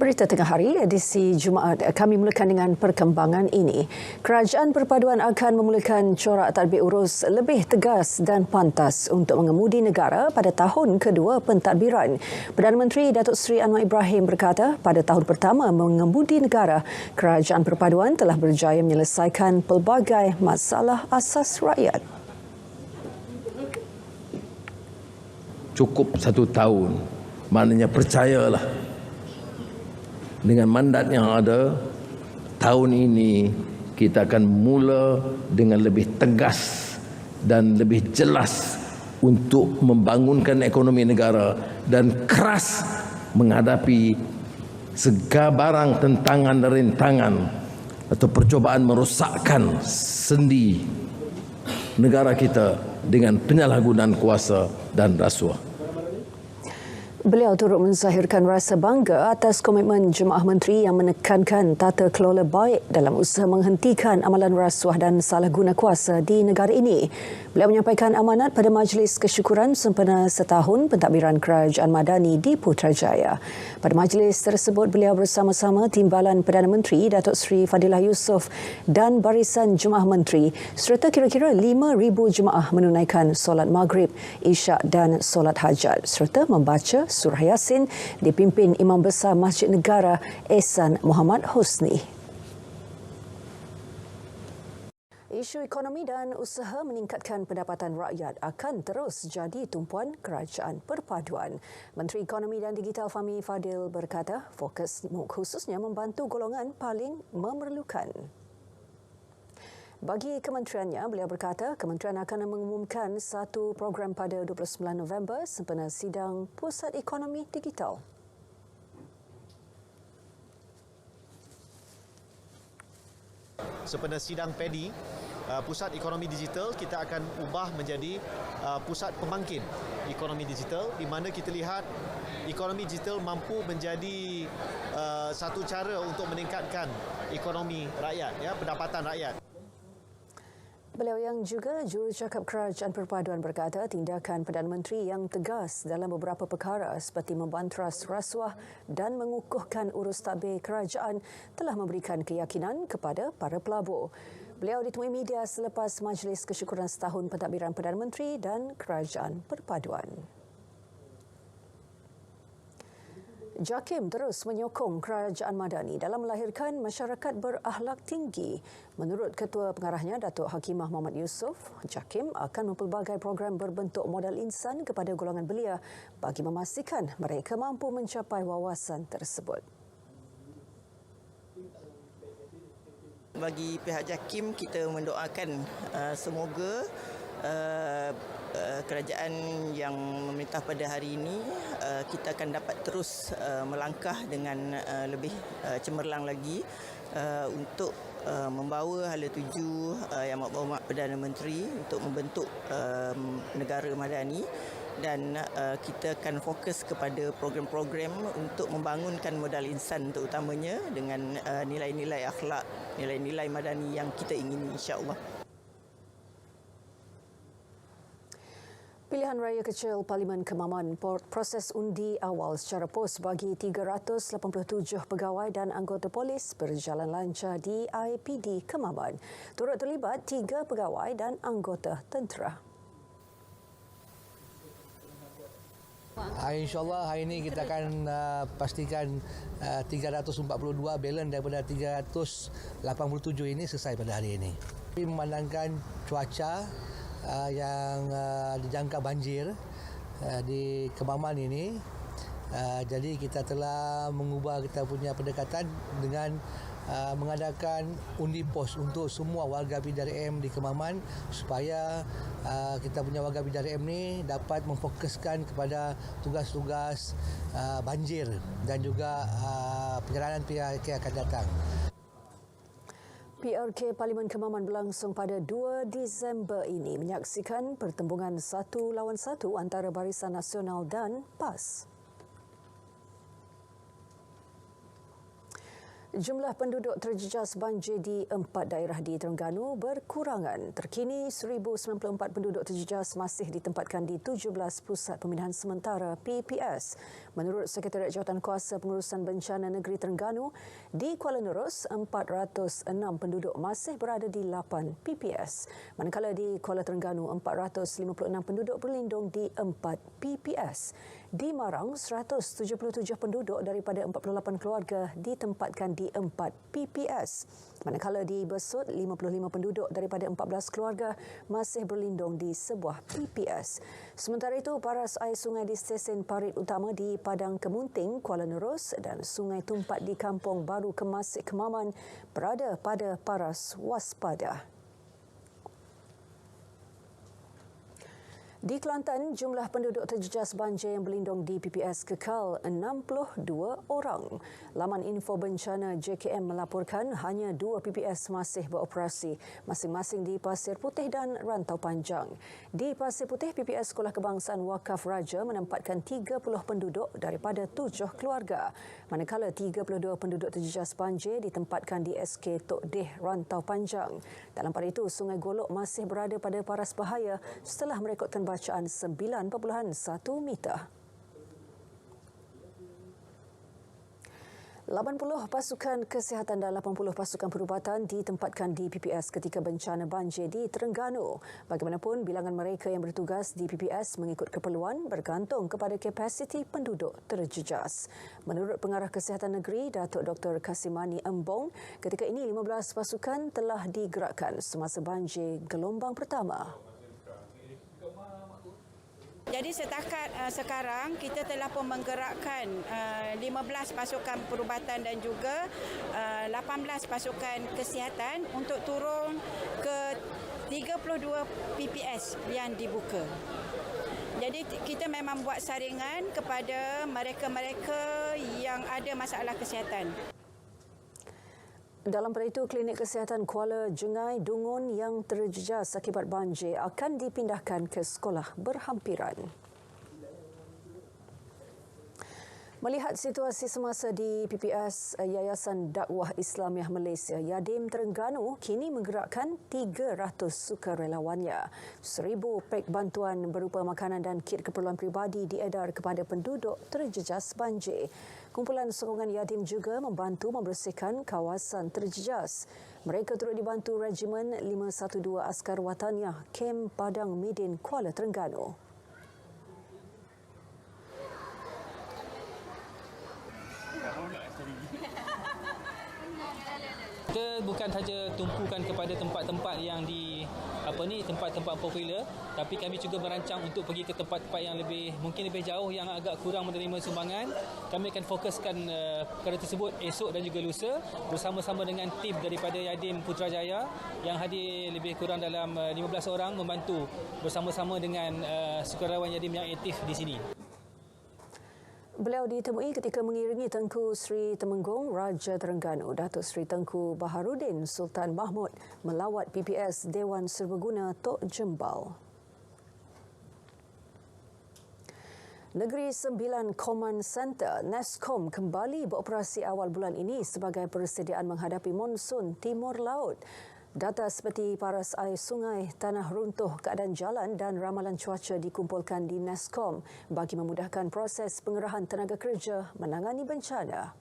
Berita Tengah Hari, edisi Jumaat, kami mulakan dengan perkembangan ini. Kerajaan Perpaduan akan memulakan corak tadbir urus lebih tegas dan pantas untuk mengemudi negara pada tahun kedua pentadbiran. Perdana Menteri Datuk Seri Anwar Ibrahim berkata, pada tahun pertama mengemudi negara, Kerajaan Perpaduan telah berjaya menyelesaikan pelbagai masalah asas rakyat. Cukup 1 tahun, maknanya percayalah. Dengan mandat yang ada, tahun ini kita akan mula dengan lebih tegas dan lebih jelas untuk membangunkan ekonomi negara dan keras menghadapi segala barang tentangan dan rintangan atau percubaan merosakkan sendi negara kita dengan penyalahgunaan kuasa dan rasuah. Beliau turut menzahirkan rasa bangga atas komitmen Jemaah Menteri yang menekankan tata kelola baik dalam usaha menghentikan amalan rasuah dan salah guna kuasa di negara ini. Beliau menyampaikan amanat pada Majlis Kesyukuran sempena setahun pentadbiran Kerajaan Madani di Putrajaya. Pada majlis tersebut, beliau bersama-sama Timbalan Perdana Menteri Datuk Seri Fadilah Yusof dan barisan Jemaah Menteri serta kira-kira 5,000 jemaah menunaikan solat maghrib, isyak dan solat hajat serta membaca Surah Yasin dipimpin Imam Besar Masjid Negara Ehsan Muhammad Husni. Isu ekonomi dan usaha meningkatkan pendapatan rakyat akan terus jadi tumpuan Kerajaan Perpaduan. Menteri Ekonomi dan Digital Fahmi Fadil berkata, fokus khususnya membantu golongan paling memerlukan. Bagi kementeriannya, beliau berkata kementerian akan mengumumkan satu program pada 29 November sempena sidang Pusat Ekonomi Digital. Sempena sidang PEDI, Pusat Ekonomi Digital, kita akan ubah menjadi Pusat Pembangkit Ekonomi Digital, di mana kita lihat ekonomi digital mampu menjadi satu cara untuk meningkatkan ekonomi rakyat, pendapatan rakyat. Beliau yang juga jurucakap Kerajaan Perpaduan berkata tindakan Perdana Menteri yang tegas dalam beberapa perkara seperti membantras rasuah dan mengukuhkan urus tadbir kerajaan telah memberikan keyakinan kepada para pelabur. Beliau ditemui media selepas Majlis Kesyukuran setahun pentadbiran Perdana Menteri dan Kerajaan Perpaduan. JAKIM terus menyokong Kerajaan Madani dalam melahirkan masyarakat berakhlak tinggi. Menurut Ketua Pengarahnya Datuk Hakimah Muhammad Yusof, JAKIM akan mempelbagai program berbentuk modal insan kepada golongan belia bagi memastikan mereka mampu mencapai wawasan tersebut. Bagi pihak JAKIM, kita mendoakan semoga kerajaan yang memerintah pada hari ini kita akan dapat terus melangkah dengan lebih cemerlang lagi untuk membawa hala tuju Yang Berhormat Perdana Menteri untuk membentuk negara madani, dan kita akan fokus kepada program-program untuk membangunkan modal insan terutamanya dengan nilai-nilai akhlak, nilai-nilai madani yang kita ingini, insya-Allah. Pilihan Raya Kecil Parlimen Kemaman, proses undi awal secara pos bagi 387 pegawai dan anggota polis berjalan lancar di IPD Kemaman. Turut terlibat 3 pegawai dan anggota tentera. InsyaAllah hari ini kita akan pastikan 342 balance daripada 387 ini selesai pada hari ini. Memandangkan cuaca yang dijangka banjir di Kemaman ini, jadi kita telah mengubah kita punya pendekatan dengan mengadakan undi pos untuk semua warga PDRM di Kemaman supaya kita punya warga PDRM ni dapat memfokuskan kepada tugas-tugas banjir dan juga perjalanan PRK akan datang. PRK Parlimen Kemaman berlangsung pada 2 Disember ini menyaksikan pertembungan 1 lawan 1 antara Barisan Nasional dan PAS. Jumlah penduduk terjejas banjir di 4 daerah di Terengganu berkurangan. Terkini 1,094 penduduk terjejas masih ditempatkan di 17 pusat pemindahan sementara PPS. Menurut Sekretariat Jawatankuasa Pengurusan Bencana Negeri Terengganu, di Kuala Nerus 406 penduduk masih berada di 8 PPS. Manakala di Kuala Terengganu 456 penduduk berlindung di 4 PPS. Di Marang 177 penduduk daripada 48 keluarga ditempatkan di 4 PPS. Manakala di Besut, 55 penduduk daripada 14 keluarga masih berlindung di sebuah PPS. Sementara itu, paras air sungai di stesen parit utama di Padang Kemunting, Kuala Nerus dan sungai Tumpat di Kampung Baru Kemasik Kemaman berada pada paras waspada. Di Kelantan, jumlah penduduk terjejas banjir yang berlindung di PPS kekal 62 orang. Laman info bencana JKM melaporkan hanya 2 PPS masih beroperasi, masing-masing di Pasir Putih dan Rantau Panjang. Di Pasir Putih, PPS Sekolah Kebangsaan Wakaf Raja menempatkan 30 penduduk daripada 7 keluarga. Manakala 32 penduduk terjejas banjir ditempatkan di SK Tok Deh, Rantau Panjang. Dalam pada itu, Sungai Golok masih berada pada paras bahaya setelah merekodkan bacaan 9.1 meter. 80 pasukan kesihatan dan 80 pasukan perubatan ditempatkan di PPS ketika bencana banjir di Terengganu. Bagaimanapun, bilangan mereka yang bertugas di PPS mengikut keperluan bergantung kepada kapasiti penduduk terjejas. Menurut Pengarah Kesihatan Negeri, Datuk Dr. Kasimani Embong, ketika ini 15 pasukan telah digerakkan semasa banjir gelombang pertama. Jadi setakat sekarang kita telah pun menggerakkan 15 pasukan perubatan dan juga 18 pasukan kesihatan untuk turun ke 32 PPS yang dibuka. Jadi kita memang buat saringan kepada mereka-mereka yang ada masalah kesihatan. Dalam pada itu, Klinik Kesihatan Kuala Jengai Dungun yang terjejas akibat banjir akan dipindahkan ke sekolah berhampiran. Melihat situasi semasa di PPS Yayasan Dakwah Islamiah Malaysia, Yadim Terengganu kini menggerakkan 300 sukarelawannya. 1,000 pek bantuan berupa makanan dan kit keperluan peribadi diedar kepada penduduk terjejas banjir. Kumpulan sokongan Yadim juga membantu membersihkan kawasan terjejas. Mereka turut dibantu Regimen 512 Askar Wataniah Kem Padang Midin Kuala Terengganu. Kita bukan saja tumpukan kepada tempat-tempat yang tempat-tempat popular, tapi kami juga merancang untuk pergi ke tempat-tempat yang mungkin lebih jauh yang agak kurang menerima sumbangan. Kami akan fokuskan perkara tersebut esok dan juga lusa bersama-sama dengan tim daripada Yadim Putrajaya yang hadir lebih kurang dalam 15 orang membantu bersama-sama dengan sukarelawan Yadim yang aktif di sini. Beliau ditemui ketika mengiringi Tengku Sri Temenggung Raja Terengganu, Datuk Sri Tengku Baharudin Sultan Mahmud melawat PPS Dewan Serbaguna Tok Jembal. Negeri Sembilan Command Center NESCOM kembali beroperasi awal bulan ini sebagai persediaan menghadapi monsun Timur Laut. Data seperti paras air sungai, tanah runtuh, keadaan jalan dan ramalan cuaca dikumpulkan di NESCOM bagi memudahkan proses pengerahan tenaga kerja menangani bencana.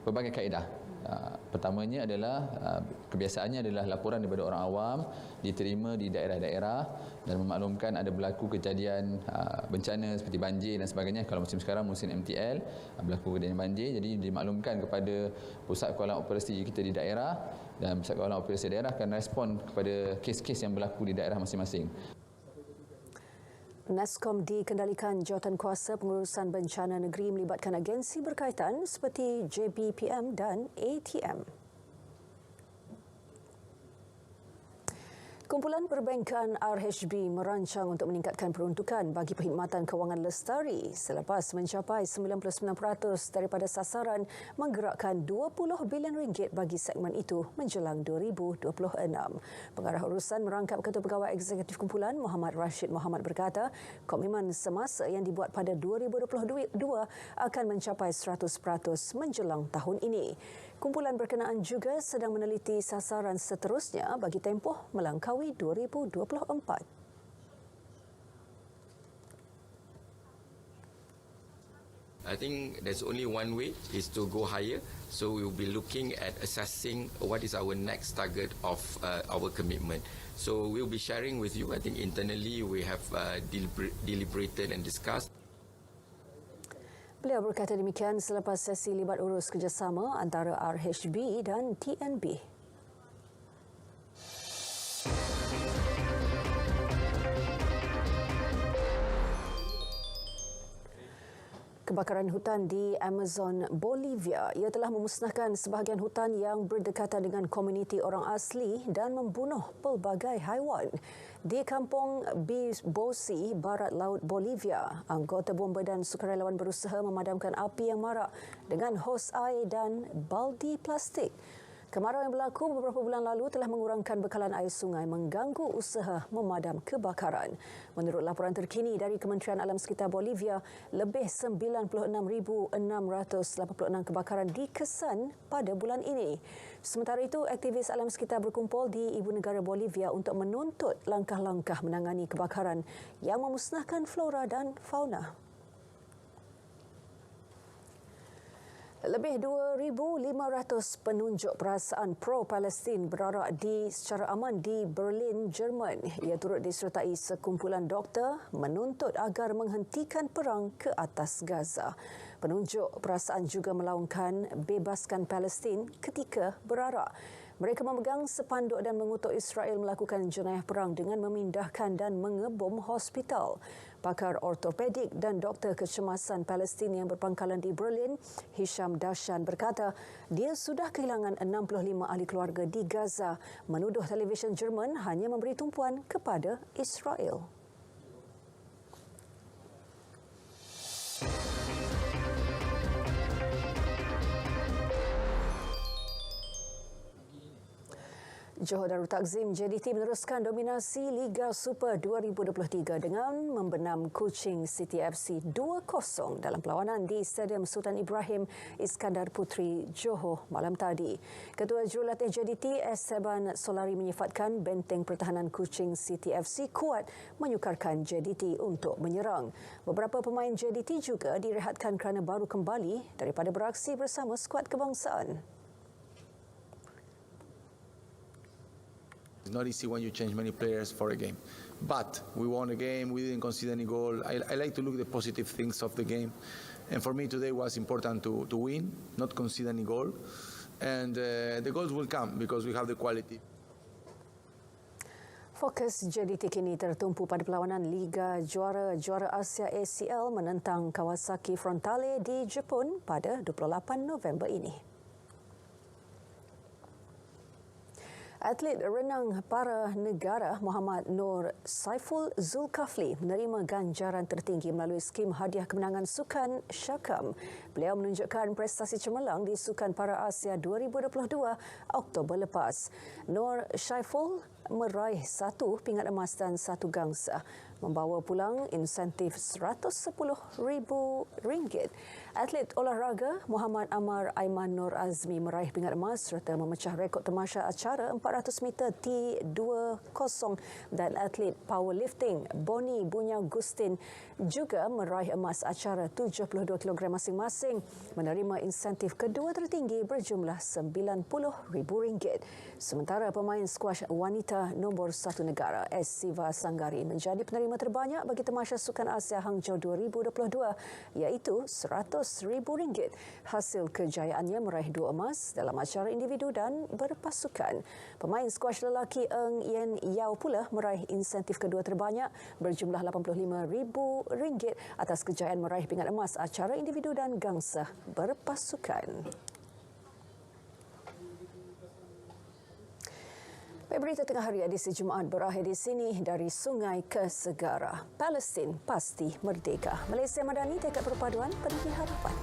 Berbagai kaedah. Pertamanya adalah kebiasaannya adalah laporan daripada orang awam diterima di daerah-daerah dan memaklumkan ada berlaku kejadian bencana seperti banjir dan sebagainya. Kalau musim sekarang musim MTL berlaku kejadian banjir, jadi dimaklumkan kepada pusat kawalan operasi kita di daerah dan pusat kawalan operasi daerah akan respon kepada kes-kes yang berlaku di daerah masing-masing. NESCOM dikendalikan Jawatankuasa Pengurusan Bencana Negeri melibatkan agensi berkaitan seperti JBPM dan ATM. Kumpulan Perbankan RHB merancang untuk meningkatkan peruntukan bagi perkhidmatan kewangan lestari selepas mencapai 99% daripada sasaran menggerakkan 20 bilion ringgit bagi segmen itu menjelang 2026. Pengarah urusan merangkap Ketua Pegawai Eksekutif Kumpulan Muhammad Rashid Mohamad berkata, komitmen semasa yang dibuat pada 2022 akan mencapai 100% menjelang tahun ini. Kumpulan berkenaan juga sedang meneliti sasaran seterusnya bagi tempoh melangkaui 2024. I think there's only one way is to go higher. So we will be looking at assessing what is our next target of our commitment. So we'll be sharing with you. I think internally we have deliberated and discussed. Beliau berkata demikian selepas sesi libat urus kerjasama antara RHB dan TNB. Kebakaran hutan di Amazon, Bolivia, ia telah memusnahkan sebahagian hutan yang berdekatan dengan komuniti orang asli dan membunuh pelbagai haiwan. Di kampung Bibosi, barat laut Bolivia, anggota bomba dan sukarelawan berusaha memadamkan api yang marak dengan hos air dan baldi plastik. Kemarau yang berlaku beberapa bulan lalu telah mengurangkan bekalan air sungai mengganggu usaha memadam kebakaran. Menurut laporan terkini dari Kementerian Alam Sekitar Bolivia, lebih 96,686 kebakaran dikesan pada bulan ini. Sementara itu, aktivis alam sekitar berkumpul di ibu negara Bolivia untuk menuntut langkah-langkah menangani kebakaran yang memusnahkan flora dan fauna. Lebih 2,500 penunjuk perasaan pro-Palestin berarak secara aman di Berlin, Jerman. Ia turut disertai sekumpulan doktor menuntut agar menghentikan perang ke atas Gaza. Penunjuk perasaan juga melaungkan bebaskan Palestin ketika berarak. Mereka memegang sepanduk dan mengutuk Israel melakukan jenayah perang dengan memindahkan dan mengebom hospital. Pakar ortopedik dan doktor kecemasan Palestin yang berpangkalan di Berlin, Hisham Dashan berkata, dia sudah kehilangan 65 ahli keluarga di Gaza, menuduh televisyen Jerman hanya memberi tumpuan kepada Israel. Johor Darul Takzim JDT meneruskan dominasi Liga Super 2023 dengan membenam Kuching City FC 2-0 dalam perlawanan di Stadium Sultan Ibrahim Iskandar Puteri, Johor malam tadi. Ketua Jurulatih JDT Esteban Solari menyifatkan benteng pertahanan Kuching City FC kuat menyukarkan JDT untuk menyerang. Beberapa pemain JDT juga direhatkan kerana baru kembali daripada beraksi bersama skuad kebangsaan. It's not easy when you change many players for a game. But we won a game, we didn't concede any goal. I like to look at the positive things of the game. And for me today was important to win, not concede any goal. And the goals will come because we have the quality. Fokus JDT kini tertumpu pada perlawanan Liga Juara Asia ACL menentang Kawasaki Frontale di Jepun pada 28 November ini. Atlet renang para negara Muhammad Nur Saiful Zulkafli menerima ganjaran tertinggi melalui skim hadiah kemenangan Sukan Syakam. Beliau menunjukkan prestasi cemerlang di Sukan Para Asia 2022 Oktober lepas. Nur Saiful meraih 1 pingat emas dan 1 gangsa, membawa pulang insentif RM110,000. Atlet olahraga Muhammad Amar Aiman Nur Azmi meraih pingat emas serta memecah rekod tamasya acara 400 meter T20 dan atlet powerlifting Boni Bunya Gustin juga meraih emas acara 72 kg masing-masing, menerima insentif kedua tertinggi berjumlah RM90,000. Sementara pemain skuash wanita nombor 1 negara S. Siva Sanggari menjadi penerima terbanyak bagi tamasya Sukan Asia Hangzhou 2022 iaitu RM100,000. Hasil kejayaannya meraih 2 emas dalam acara individu dan berpasukan. Pemain skuash lelaki Eng Yen Yao pula meraih insentif kedua terbanyak berjumlah RM85,000 atas kejayaan meraih pingat emas acara individu dan gangsa berpasukan. Berita tengah hari edisi Jumaat berakhir di sini. Dari sungai ke segara, Palestin pasti merdeka. Malaysia Madani tekad perpaduan penuhi harapan.